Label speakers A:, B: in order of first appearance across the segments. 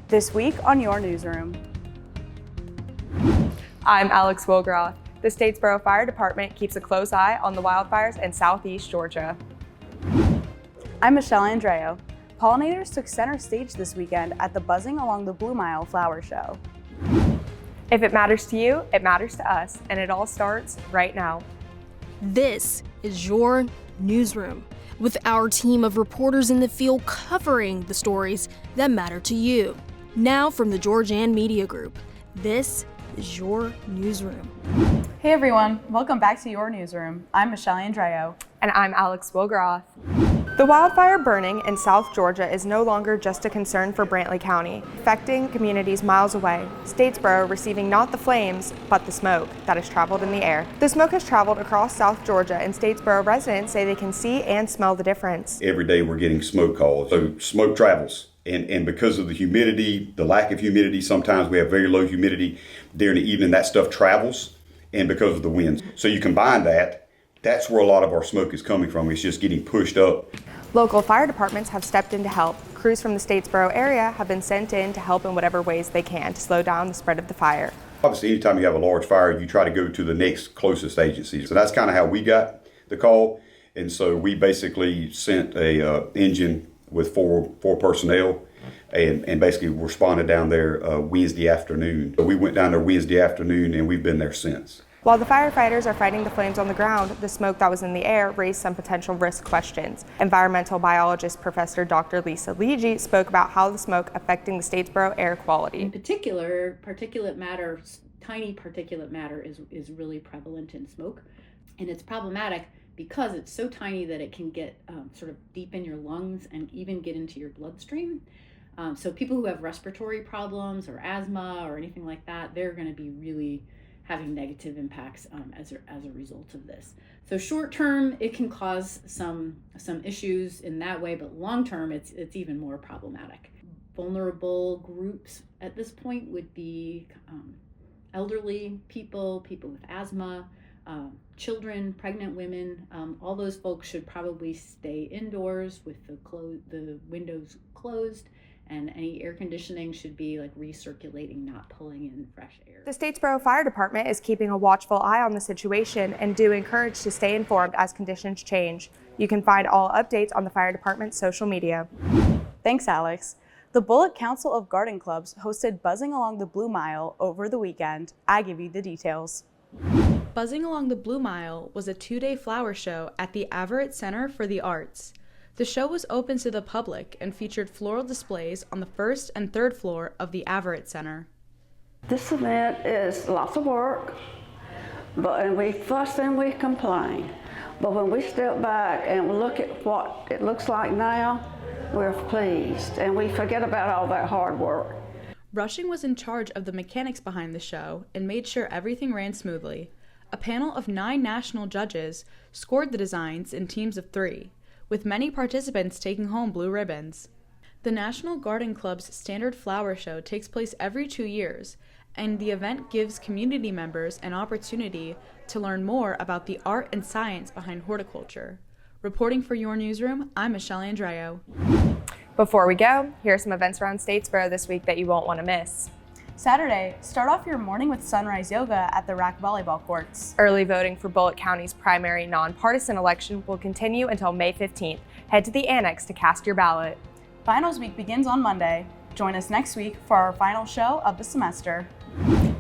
A: This week on Your Newsroom.
B: I'm Alex Wilgroth. The Statesboro Fire Department keeps a close eye on the wildfires in southeast Georgia.
A: I'm Michelle Andreo. Pollinators took center stage this weekend at the Buzzing Along the Blue Mile flower show.
B: If it matters to you, it matters to us, and it all starts right now.
C: This is Your Newsroom, with our team of reporters in the field covering the stories that matter to you. Now from the Georgian Media Group, this is Your Newsroom.
A: Hey everyone, welcome back to Your Newsroom. I'm Michelle Andreo.
B: And I'm Alex Wilgroth. The wildfire burning in South Georgia is no longer just a concern for Brantley County, affecting communities miles away. Statesboro receiving not the flames, but the smoke that has traveled in the air. The smoke has traveled across South Georgia, and Statesboro residents say they can see and smell the difference.
D: Every day we're getting smoke calls, so smoke travels. And because of the humidity, the lack of humidity, sometimes we have very low humidity during the evening, that stuff travels, and because of the winds. So you combine that, that's where a lot of our smoke is coming from. It's just getting pushed up.
B: Local fire departments have stepped in to help. Crews from the Statesboro area have been sent in to help in whatever ways they can to slow down the spread of the fire.
D: Obviously, anytime you have a large fire, you try to go to the next closest agency. So that's kind of how we got the call. And so we basically sent a engine with four personnel and basically responded down there Wednesday afternoon. So we went down there Wednesday afternoon and we've been there since.
B: While the firefighters are fighting the flames on the ground, the smoke that was in the air raised some potential risk questions. Environmental biologist Professor Dr. Lisa Ligi spoke about how the smoke affecting the Statesboro air quality.
E: In particular, particulate matter, tiny particulate matter is really prevalent in smoke. And it's problematic because it's so tiny that it can get sort of deep in your lungs and even get into your bloodstream. So people who have respiratory problems or asthma or anything like that, they're going to be really having negative impacts as a result of this. So short term, it can cause some issues in that way, but long term, it's even more problematic. Vulnerable groups at this point would be elderly people, people with asthma, children, pregnant women. All those folks should probably stay indoors with the windows closed. And any air conditioning should be like recirculating, not pulling in fresh air.
B: The Statesboro Fire Department is keeping a watchful eye on the situation and do encourage to stay informed as conditions change. You can find all updates on the fire department's social media.
A: Thanks, Alex. The Bullitt Council of Garden Clubs hosted Buzzing Along the Blue Mile over the weekend. I give you the details.
F: Buzzing Along the Blue Mile was a 2-day flower show at the Everett Center for the Arts. The show was open to the public and featured floral displays on the first and third floor of the Everett Center.
G: This event is lots of work, and we fuss and we complain. But when we step back and look at what it looks like now, we're pleased and we forget about all that hard work.
F: Rushing was in charge of the mechanics behind the show and made sure everything ran smoothly. A panel of 9 national judges scored the designs in teams of 3. With many participants taking home blue ribbons. The National Garden Club's standard flower show takes place every 2 years, and the event gives community members an opportunity to learn more about the art and science behind horticulture. Reporting for Your Newsroom, I'm Michelle Andreo.
B: Before we go, here are some events around Statesboro this week that you won't want to miss.
A: Saturday, start off your morning with sunrise yoga at the RAC volleyball courts.
B: Early voting for Bullitt County's primary nonpartisan election will continue until May 15th. Head to the annex to cast your ballot.
A: Finals week begins on Monday. Join us next week for our final show of the semester.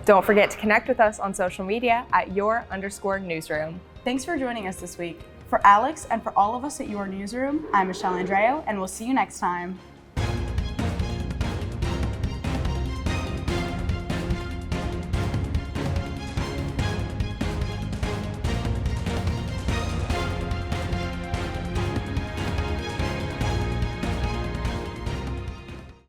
B: Don't forget to connect with us on social media at your_newsroom.
A: Thanks for joining us this week. For Alex and for all of us at Your Newsroom, I'm Michelle Andreo, and we'll see you next time.